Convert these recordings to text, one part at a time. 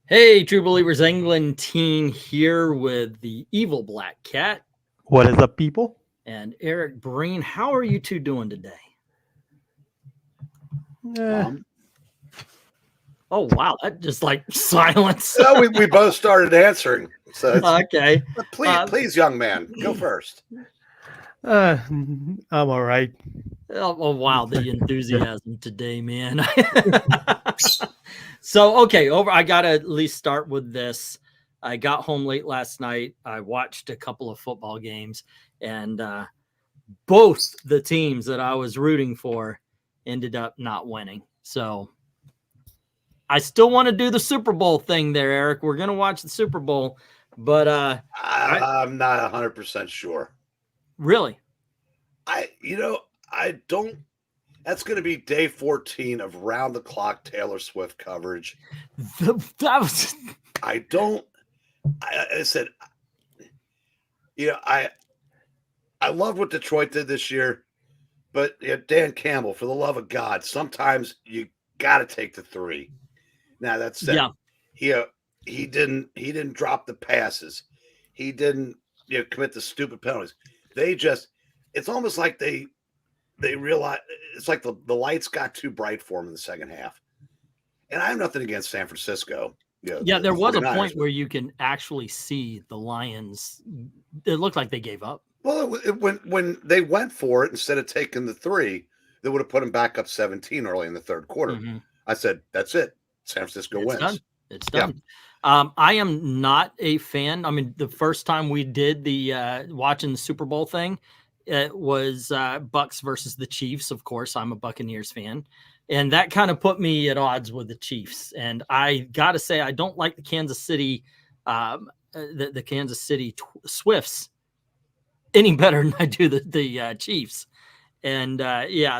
Hey, True Believers, England teen here with the evil black cat. What is up, people? And Eric Breen. How are you two doing today? Oh, wow. That just like silence. No, we both started answering. So okay. Please, young man, go first. I'm all right. Oh, wow. The enthusiasm today, man. So, okay. I got to at least start with this. I got home late last night. I watched a couple of football games, and both the teams that I was rooting for ended up not winning. So I still want to do the Super Bowl thing there, Eric. We're going to watch the Super Bowl, but I'm not 100% sure. Really? I don't. That's going to be day 14 of round-the-clock Taylor Swift coverage. I said, I love what Detroit did this year, but Dan Campbell, for the love of God, sometimes you got to take the 3. Now that's said, he didn't drop the passes, he didn't commit the stupid penalties. It's almost like they realize it's like the lights got too bright for him in the second half. And I have nothing against San Francisco. There was a point where you can actually see the Lions. It looked like they gave up. Well, when they went for it, instead of taking the 3, they would have put them back up 17 early in the third quarter. Mm-hmm. I said, that's it. San Francisco wins. Done. It's done. Yeah. I am not a fan. I mean, the first time we did the watching the Super Bowl thing, it was Bucks versus the Chiefs. Of course, I'm a Buccaneers fan. And that kind of put me at odds with the Chiefs. And I got to say, I don't like the Kansas City, the Kansas City Swifts any better than I do the Chiefs. And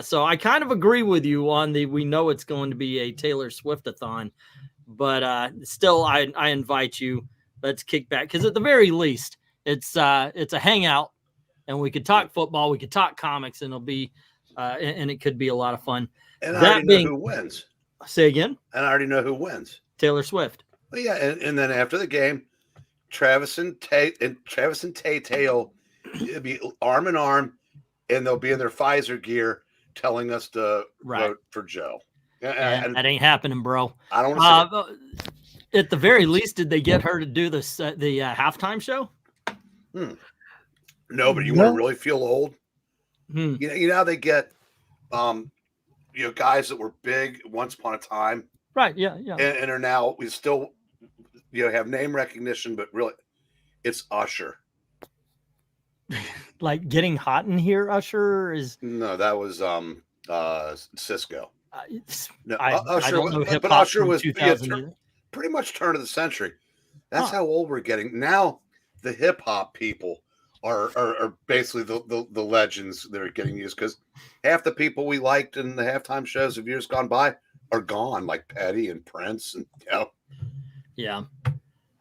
so I kind of agree with you on we know it's going to be a Taylor Swift-a-thon, but still I invite you, let's kick back. Because at the very least, it's a hangout and we could talk football, we could talk comics, and it'll be, and it could be a lot of fun. And I already know who wins. Say again? And I already know who wins. Taylor Swift. Well, yeah, and then after the game, Travis and Tay will be arm in arm, and they'll be in their Pfizer gear telling us to vote for Joe. And that ain't happening, bro. I don't want to see at the very least, did they get her to do the halftime show? No, but you want to really feel old? You know how they get guys that were big once upon a time, right? Yeah. And are now, we still have name recognition, but really it's Usher. Like getting hot in here, Usher is no, that was Cisco. No, Usher, I don't know but Usher was pretty much turn of the century. That's how old we're getting now. The hip hop people are basically the legends that are getting used, because half the people we liked in the halftime shows of years gone by are gone, like Petty and Prince, and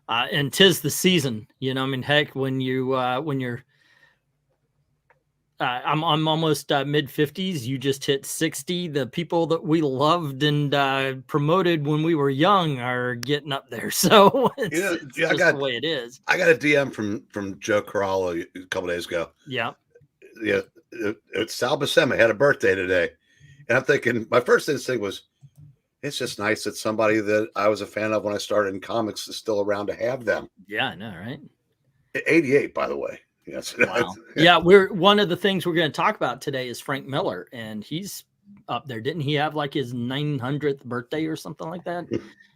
and 'tis the season. I mean, heck, when you're I'm almost mid-50s. You just hit 60. The people that we loved and promoted when we were young are getting up there. So it's just the way it is. I got a DM from Joe Corallo a couple days ago. Yeah. Sal Buscema had a birthday today, and I'm thinking, my first instinct was, it's just nice that somebody that I was a fan of when I started in comics is still around to have them. Yeah, I know, right? 88, by the way. Yes. Wow. Yeah, one of the things we're going to talk about today is Frank Miller, and he's up there. Didn't he have like his 900th birthday or something like that?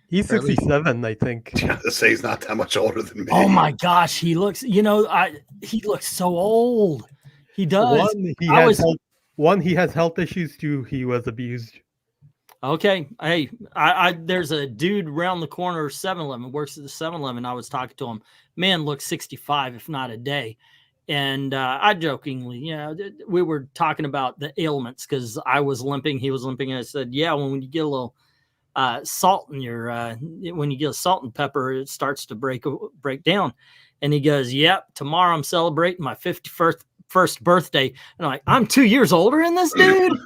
He's 67, I think. To say he's not that much older than me. Oh my gosh, he looks. He looks so old. He does. One, he has health issues. 2, he was abused. Okay. Hey, there's a dude around the corner, 7-Eleven, works at the 7-Eleven. I was talking to him. Man looks 65, if not a day. And I jokingly, we were talking about the ailments, because I was limping, he was limping. And I said, yeah, when you get a little salt in your, when you get a salt and pepper, it starts to break down. And he goes, yep, tomorrow I'm celebrating my 51st first birthday, and I'm like, I'm 2 years older than this dude.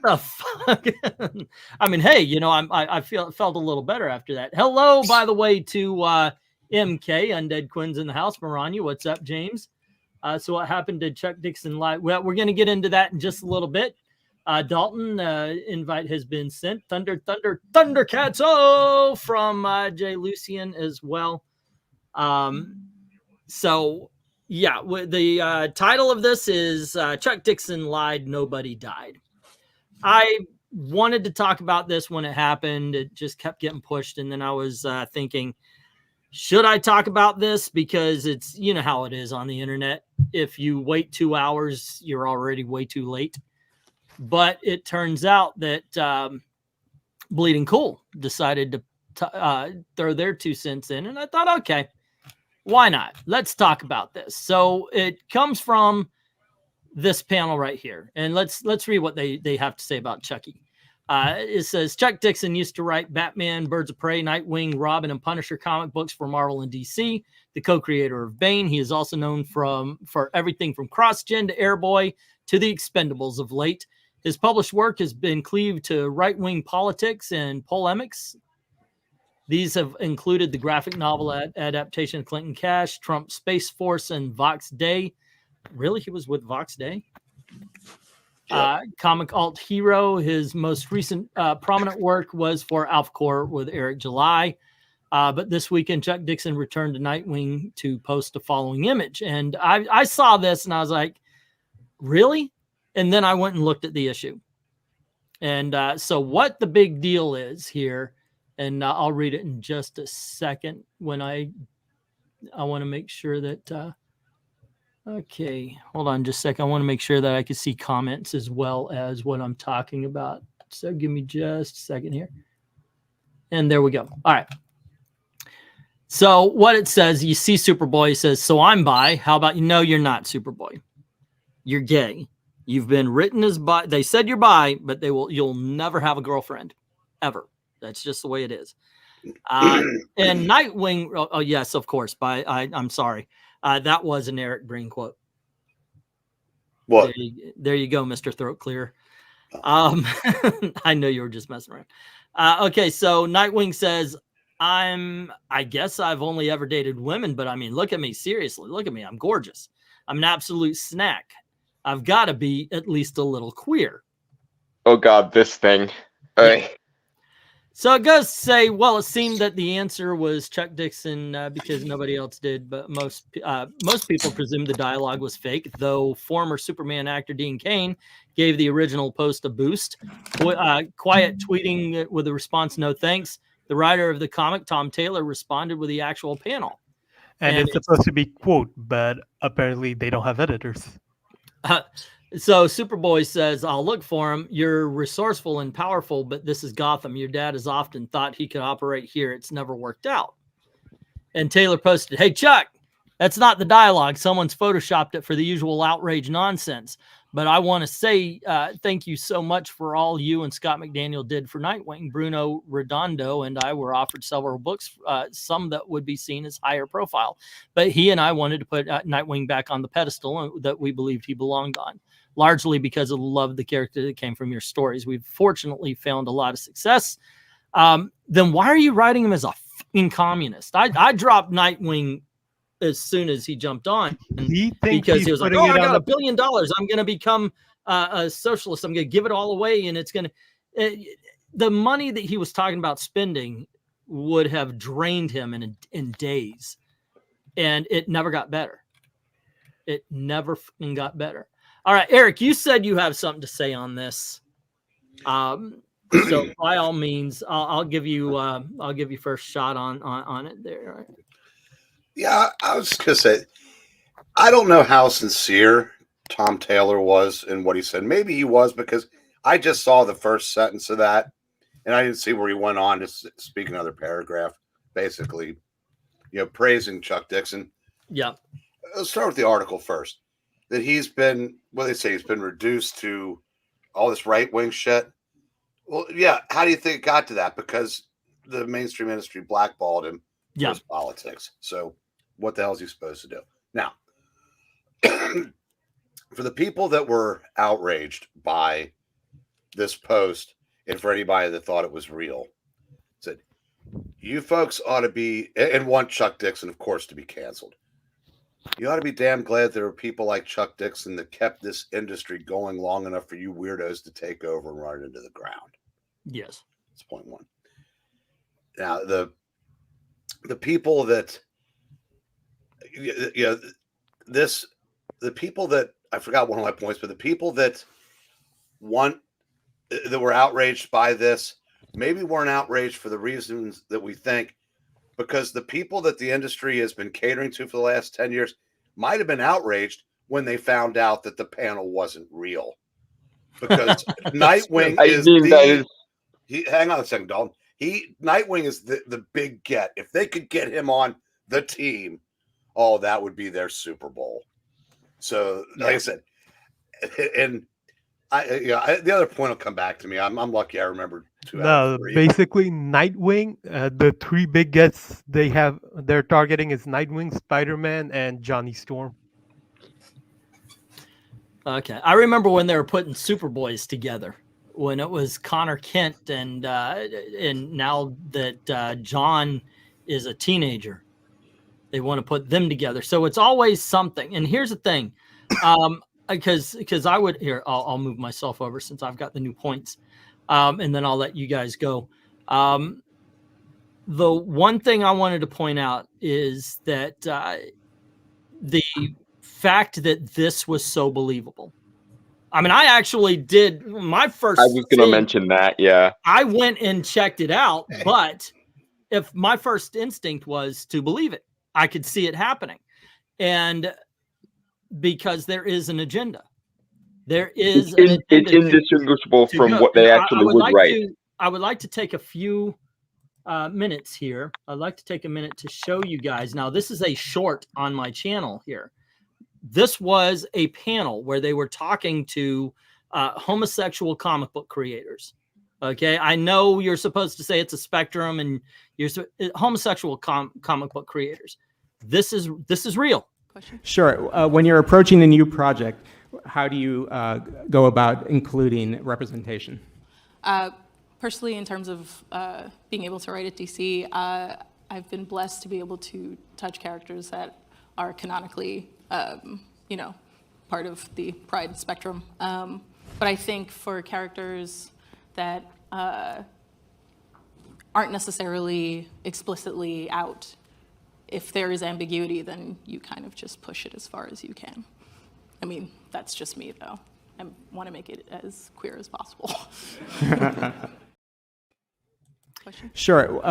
The fuck? I mean, hey, you know, I felt a little better after that. Hello, by the way, to MK Undead Quinn's in the house. Maranya, what's up, James? So what happened to Chuck Dixon live? Well, we're going to get into that in just a little bit. Dalton, invite has been sent. Thundercats, oh, from Jay Lucian as well. So yeah, the title of this is Chuck Dixon lied, nobody died. I wanted to talk about this when it happened. It just kept getting pushed, and then I was thinking, should I talk about this? Because it's, you know how it is on the internet. If you wait 2 hours, you're already way too late. But it turns out that Bleeding Cool decided to throw their 2 cents in, and I thought, okay, why not? Let's talk about this. So it comes from this panel right here, and let's read what they have to say about Chucky. It says, Chuck Dixon used to write Batman, Birds of Prey, Nightwing, Robin, and Punisher comic books for Marvel and DC, the co-creator of Bane. He is also known for everything from CrossGen to Airboy to the Expendables of late. His published work has been cleaved to right-wing politics and polemics. These have included the graphic novel adaptation of Clinton Cash, Trump Space Force, and Vox Day. Really? He was with Vox Day? Comic Alt Hero. His most recent prominent work was for Alpha Core with Eric July. But this weekend, Chuck Dixon returned to Nightwing to post the following image. And I saw this and I was like, really? And then I went and looked at the issue. And so what the big deal is here, and I'll read it in just a second when I want to make sure that, okay, hold on just a second. I want to make sure that I can see comments as well as what I'm talking about. So give me just a second here. And there we go. All right. So what it says, you see Superboy, he says, so I'm bi. How about you? No, you're not Superboy. You're gay. You've been written as bi. They said you're bi, but you'll never have a girlfriend ever. That's just the way it is. And Nightwing. Oh yes, of course. I'm sorry. That was an Eric Breen quote. What? There you go, Mr. Throat Clear. I know you were just messing around. Okay, so Nightwing says, I guess I've only ever dated women, but I mean, look at me. Seriously, look at me. I'm gorgeous. I'm an absolute snack. I've got to be at least a little queer. Oh God, this thing. Yeah. So it goes to say, well, it seemed that the answer was Chuck Dixon because nobody else did, but most people presumed the dialogue was fake, though former Superman actor Dean Cain gave the original post a boost. Quiet tweeting with a response, no thanks. The writer of the comic, Tom Taylor, responded with the actual panel. And it's supposed to be quote, but apparently they don't have editors. So Superboy says, I'll look for him. You're resourceful and powerful, but this is Gotham. Your dad has often thought he could operate here. It's never worked out. And Taylor posted, hey, Chuck, that's not the dialogue. Someone's photoshopped it for the usual outrage nonsense. But I want to say thank you so much for all you and Scott McDaniel did for Nightwing. Bruno Redondo and I were offered several books, some that would be seen as higher profile. But he and I wanted to put Nightwing back on the pedestal that we believed he belonged on, largely because of the love of the character that came from your stories. We've fortunately found a lot of success. Then why are you writing him as a fucking communist? I dropped Nightwing as soon as he jumped on, because he was like, oh, I got $1 billion. I'm going to become a socialist. I'm going to give it all away. And it's going to, the money that he was talking about spending would have drained him in days. And it never got better. It never got better. All right, Eric, you said you have something to say on this. So by all means, I'll give you first shot on it there. All right. Yeah, I was just gonna say, I don't know how sincere Tom Taylor was in what he said. Maybe he was, because I just saw the first sentence of that, and I didn't see where he went on to speak another paragraph, basically, praising Chuck Dixon. Yeah. Let's start with the article first. That he's been, he's been reduced to all this right-wing shit. Well, yeah. How do you think it got to that? Because the mainstream industry blackballed him for his politics. So what the hell is he supposed to do? Now, for the people that were outraged by this post, and for anybody that thought it was real, said, you folks ought to be, and want Chuck Dixon, of course, to be canceled. You ought to be damn glad there are people like Chuck Dixon that kept this industry going long enough for you weirdos to take over and run it into the ground. Yes. That's point one. Now, the people that, the people that, I forgot one of my points, but the people that were outraged by this maybe weren't outraged for the reasons that we think, because the people that the industry has been catering to for the last 10 years might have been outraged when they found out that the panel wasn't real. Because Nightwing hang on a second, Dalton. Nightwing is the big get. If they could get him on the team, oh, that would be their Super Bowl. So, like I said, and the other point will come back to me. I'm lucky I remember two out of three. Basically, Nightwing, the three big gets they're targeting is Nightwing, Spider-Man, and Johnny Storm. Okay. I remember when they were putting Superboys together, when it was Connor Kent and now that John is a teenager, they want to put them together. So it's always something. And here's the thing, because I would here, I'll move myself over since I've got the new points, and then I'll let you guys go. The one thing I wanted to point out is that the fact that this was so believable. I mean, I actually did my first. I was going to mention that. Yeah, I went and checked it out, but if my first instinct was to believe it, I could see it happening, and because there is an agenda, there is it's indistinguishable from what they actually would write. I would like to take a few minutes here. I'd like to take a minute to show you guys. Now, this is a short on my channel here. This was a panel where they were talking to homosexual comic book creators. Okay, I know you're supposed to say it's a spectrum, and you're homosexual comic book creators. This is real. Sure. When you're approaching a new project, how do you go about including representation? Personally, in terms of being able to write at DC, I've been blessed to be able to touch characters that are canonically, part of the Pride spectrum. But I think for characters that aren't necessarily explicitly out, if there is ambiguity, then you kind of just push it as far as you can. I mean, that's just me, though. I want to make it as queer as possible. Question? Sure.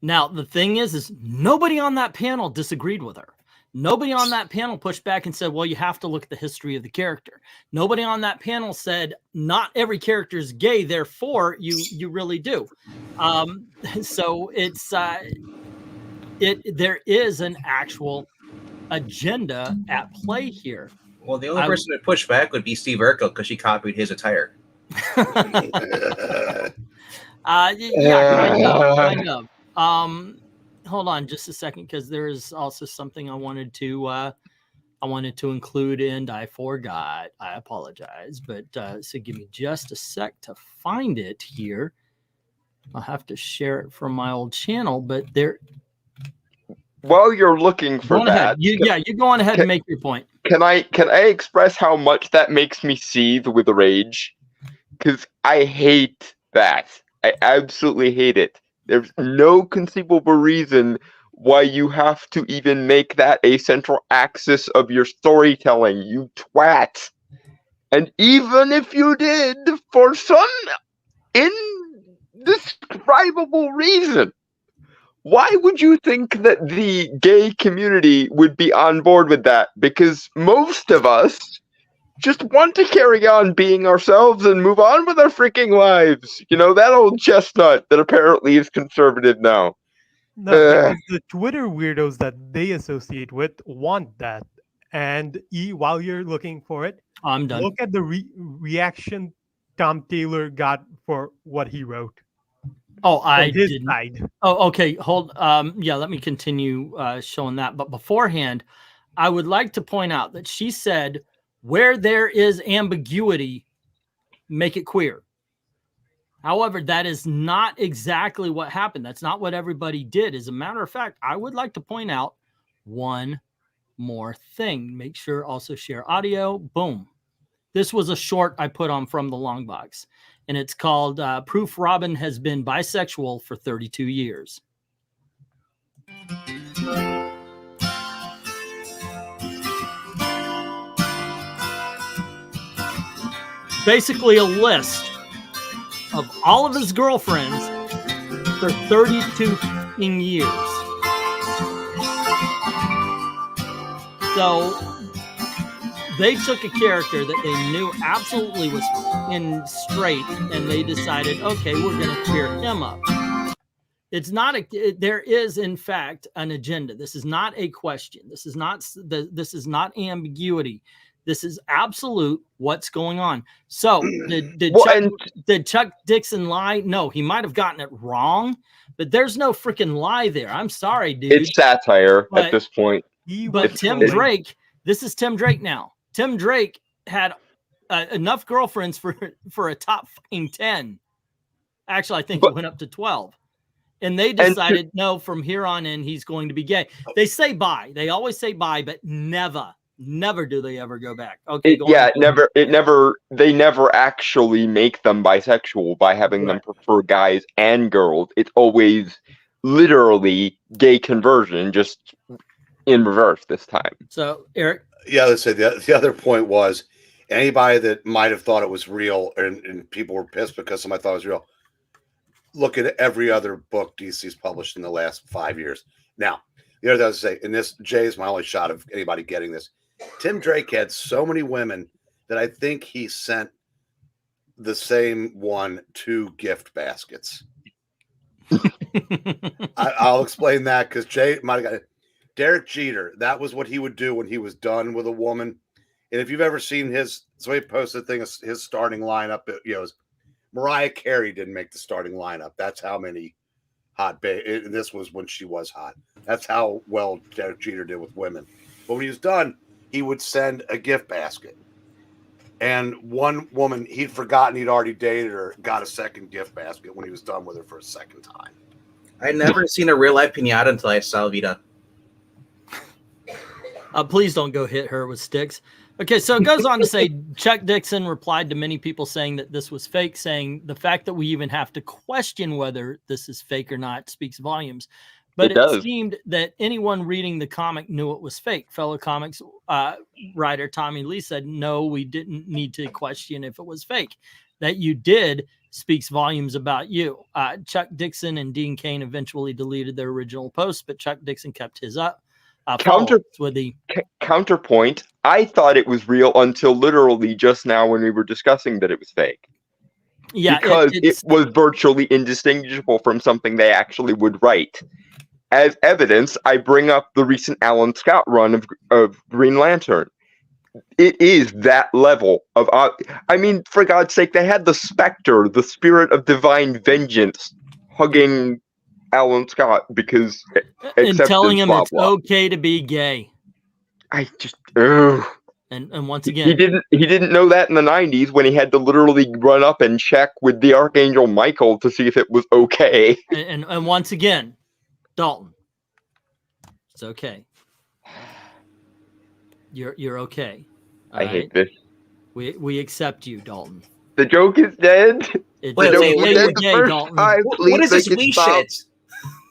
Now, the thing is nobody on that panel disagreed with her. Nobody on that panel pushed back and said, well, you have to look at the history of the character. Nobody on that panel said, not every character is gay, therefore you really do. So it's there is an actual agenda at play here. Well, the only person to push back would be Steve Urkel because she copied his attire. Kind of. Hold on just a second, because there is also something I wanted to include, and I forgot. I apologize, but so give me just a sec to find it here. I'll have to share it from my old channel, but there. While you're looking for that, you go on ahead and make your point. Can I express how much that makes me seethe with rage? Because I hate that. I absolutely hate it. There's no conceivable reason why you have to even make that a central axis of your storytelling, you twat. And even if you did, for some indescribable reason, why would you think that the gay community would be on board with that? Because most of us just want to carry on being ourselves and move on with our freaking lives. You know, that old chestnut that apparently is conservative now. No, because the Twitter weirdos that they associate with want that. And while you're looking for it, I'm done. Look at the reaction Tom Taylor got for what he wrote. Oh, I didn't. Side. Oh, okay. Hold. Yeah, let me continue showing that. But beforehand, I would like to point out that she said Where there is ambiguity, make it queer. However, that is not exactly what happened. That's not what everybody did. As a matter of fact, I would like to point out one more thing. Make sure also share audio. Boom. This was a short I put on From the Long Box, and it's called Proof Robin Has Been Bisexual for 32 Years. Basically a list of all of his girlfriends for 32 years. So they took a character that they knew absolutely was in straight, and they decided, okay, we're going to queer him up. It's not there is in fact an agenda. This is not a question. This is not ambiguity. This is absolute what's going on. So did Chuck Dixon lie? No, he might have gotten it wrong, but there's no freaking lie there. I'm sorry, dude. It's satire at this point. But Tim Drake, this is Tim Drake now. Tim Drake had enough girlfriends for a top 10. Actually, I think it went up to 12. And they decided, no, from here on in, he's going to be gay. They say bye. They always say bye, but never do they ever go back. Okay. They never actually make them bisexual by having them prefer guys and girls. It's always literally gay conversion, just in reverse this time. So, Eric? Yeah, let's say the other point was anybody that might have thought it was real and people were pissed because somebody thought it was real. Look at every other book DC's published in the last 5 years. Now, the other thing I was to say, and this, Jay, is my only shot of anybody getting this. Tim Drake had so many women that I think he sent the same one 2 gift baskets. I'll explain that because Jay might have got it. Derek Jeter, that was what he would do when he was done with a woman. And if you've ever seen so he posted a thing, his starting lineup, Mariah Carey didn't make the starting lineup. That's how many hot this was when she was hot. That's how well Derek Jeter did with women. But when he was done, he would send a gift basket. And one woman, he'd forgotten he'd already dated her, got a second gift basket when he was done with her for a second time. I'd never seen a real life piñata until I saw Vita. Please don't go hit her with sticks. Okay, so it goes on to say Chuck Dixon replied to many people saying that this was fake, saying the fact that we even have to question whether this is fake or not speaks volumes. But it seemed that anyone reading the comic knew it was fake. Fellow comics writer Tommy Lee said, no, we didn't need to question if it was fake. That you did speaks volumes about you. Chuck Dixon and Dean Cain eventually deleted their original post, but Chuck Dixon kept his up. Counterpoint, I thought it was real until literally just now when we were discussing that it was fake. Yeah, because it was virtually indistinguishable from something they actually would write. As evidence, I bring up the recent Alan Scott run of Green Lantern. It is that level of... I mean, for God's sake, they had the Spectre, the spirit of divine vengeance, hugging Alan Scott because... and telling him it's okay to be gay. I just... And once again... He didn't know that in the 90s when he had to literally run up and check with the Archangel Michael to see if it was okay. And once again, Dalton, it's okay. You're okay. I hate this. We accept you, Dalton. The joke is dead. What is this we shit?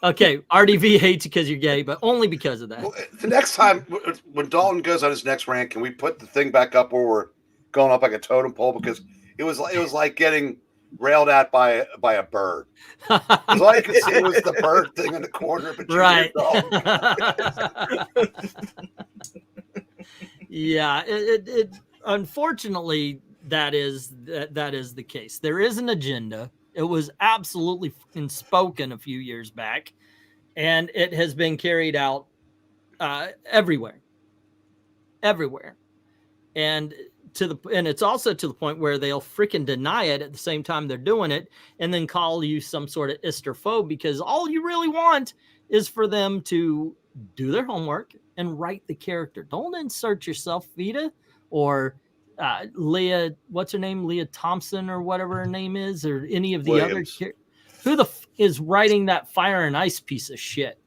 Okay, RDV hates you because you're gay, but only because of that. Well, the next time when Dalton goes on his next rant, can we put the thing back up where we're going up like a totem pole? Because it was like getting railed at by a bird. All I could see was the bird thing in the corner. But right. Yeah. It unfortunately that is the case. There is an agenda. It was absolutely spoken a few years back, and it has been carried out everywhere. And it's also to the point where they'll freaking deny it at the same time they're doing it, and then call you some sort of Easterphobe, because all you really want is for them to do their homework and write the character. Don't insert yourself, Vita. or Leah, what's her name? Leah Thompson or whatever her name is, or any of the Williams. other. Who the is writing that Fire and Ice piece of shit?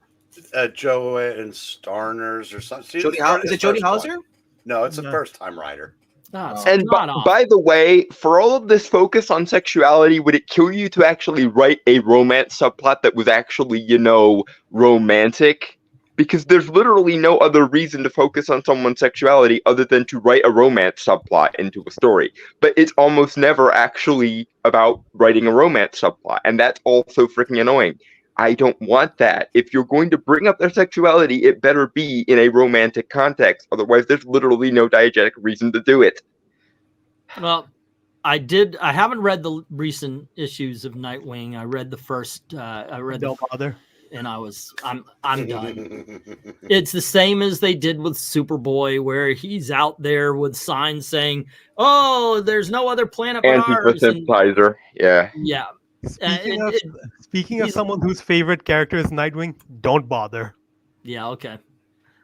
Joanne Starners or something. Is it Jodie Hauser? No, it's a first-time writer. And by the way, for all of this focus on sexuality, would it kill you to actually write a romance subplot that was actually, you know, romantic? Because there's literally no other reason to focus on someone's sexuality other than to write a romance subplot into a story. But it's almost never actually about writing a romance subplot, and that's also freaking annoying. I don't want that. If you're going to bring up their sexuality, it better be in a romantic context. Otherwise, there's literally no diegetic reason to do it. Well, I haven't read the recent issues of Nightwing. I read the first. Don't bother. And I'm done. It's the same as they did with Superboy, where he's out there with signs saying, "Oh, there's no other planet but ours." Anti-synthesizer. Yeah. Yeah. Speaking of someone whose favorite character is Nightwing, don't bother. Yeah, okay.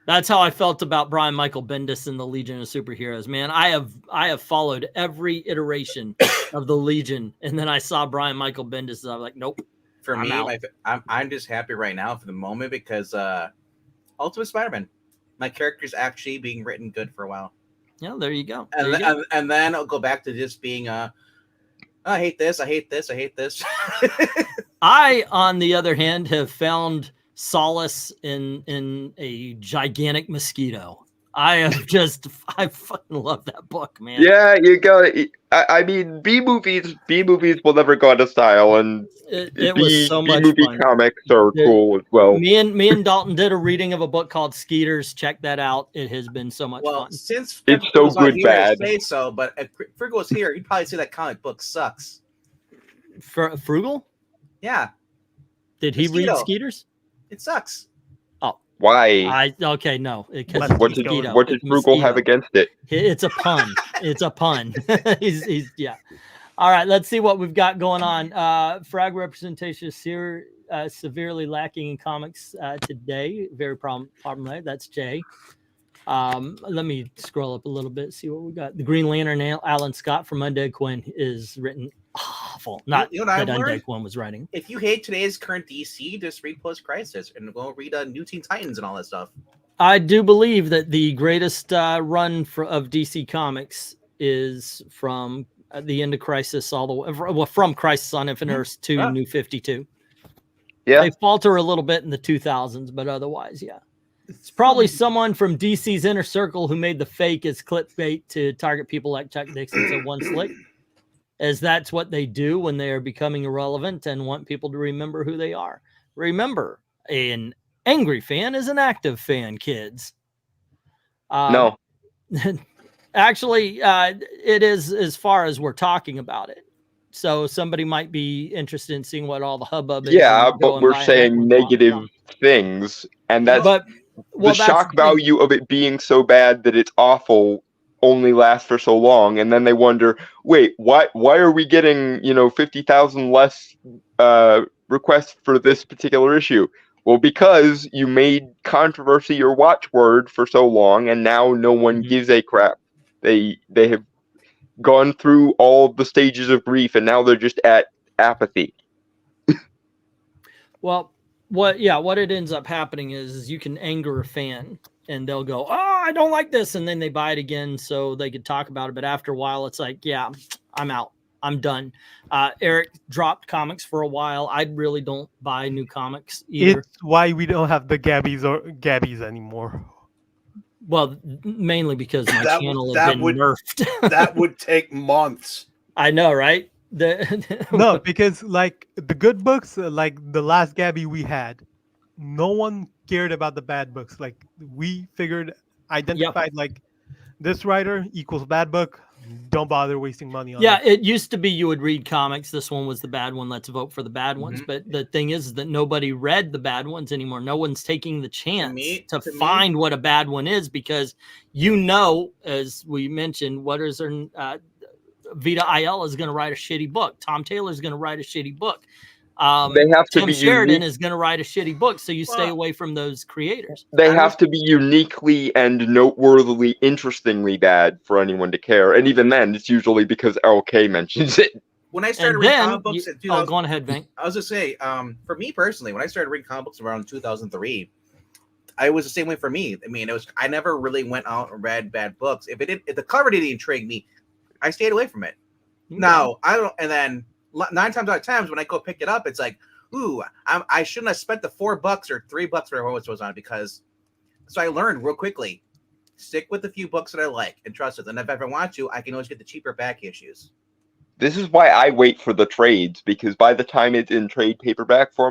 That's how I felt about Brian Michael Bendis in the Legion of Superheroes. Man, I have followed every iteration of the Legion, and then I saw Brian Michael Bendis, and I was like, nope. For me, I'm just happy right now for the moment because Ultimate Spider-Man, my character's actually being written good for a while. Yeah, there you go. And then I'll go back to just being I hate this. I hate this. I hate this. I, on the other hand, have found solace in a gigantic mosquito. I fucking love that book, man. Yeah, you got it. I mean, B movies will never go out of style, and it was so much B-movie fun. comics are cool as well. Me and Dalton did a reading of a book called Skeeters. Check that out. It has been so much fun. Since it's so good, bad. Say so, but if Frugal was here, he'd probably say that comic book sucks. Frugal? Yeah. Did he read Skeeters? It sucks. Oh, why? Okay, no. What did Frugal have against it? It's a pun. It's a pun. he's yeah. All right, let's see what we've got going on. Frag representation is here, severely lacking in comics today. Very problematic. That's Jay. Let me scroll up a little bit, see what we got. The Green Lantern, Alan Scott from Undead Quinn is written awful. Not that Undead Quinn was writing. If you hate today's current DC, just read Post Crisis and go read New Teen Titans and all that stuff. I do believe that the greatest run of DC Comics is from the end of Crisis all the way, from Crisis on Infinite Earths to New 52. Yeah, they falter a little bit in the 2000s, but otherwise, yeah. It's probably someone from DC's inner circle who made the fake as clickbait to target people like Chuck Dixon so one slick, as that's what they do when they are becoming irrelevant and want people to remember who they are. Remember, an angry fan is an active fan, kids. No. Actually, it is as far as we're talking about it. So somebody might be interested in seeing what all the hubbub is. Yeah, but we're saying negative things, and that's the shock value of it being so bad that it's awful only lasts for so long, and then they wonder, wait, why are we getting 50,000 less requests for this particular issue? Well, because you made controversy your watchword for so long, and now no one gives a crap. They have gone through all the stages of grief, and now they're just at apathy. Well, what it ends up happening is you can anger a fan, and they'll go, "Oh, I don't like this," and then they buy it again so they could talk about it. But after a while, it's like, yeah, I'm out. I'm done. Eric dropped comics for a while. I really don't buy new comics either. It's why we don't have the Gabbies anymore. Well, mainly because my channel has been nerfed. That would take months. I know, right? No, because like the good books, like the last Gabby we had, no one cared about the bad books. Like we identified like this writer equals bad book. Don't bother wasting money on it. It used to be you would read comics. This one was the bad one. Let's vote for the bad ones. But the thing is that nobody read the bad ones anymore. No one's taking the chance to find what a bad one is because as we mentioned, what is her Vita Ayala is going to write a shitty book. Tom Taylor is going to write a shitty book. They have to Tim be Sheridan unique. is going to write a shitty book, so you stay away from those creators. They have to be uniquely and noteworthily, interestingly bad for anyone to care. And even then, it's usually because LK mentions it. When I started And reading then comic books in oh, go on ahead, Venk. I was gonna say, for me personally, when I started reading comic books around 2003, I was the same way for me. I mean, I never really went out and read bad books. If the cover didn't intrigue me, I stayed away from it. Okay. Now I don't. And then 9 times out of 10, when I go pick it up, it's like, ooh, I shouldn't have spent the $4 or $3, whatever it was on, because. So I learned real quickly, stick with the few books that I like and trust it. And if I ever want to, I can always get the cheaper back issues. This is why I wait for the trades, because by the time it's in trade paperback form,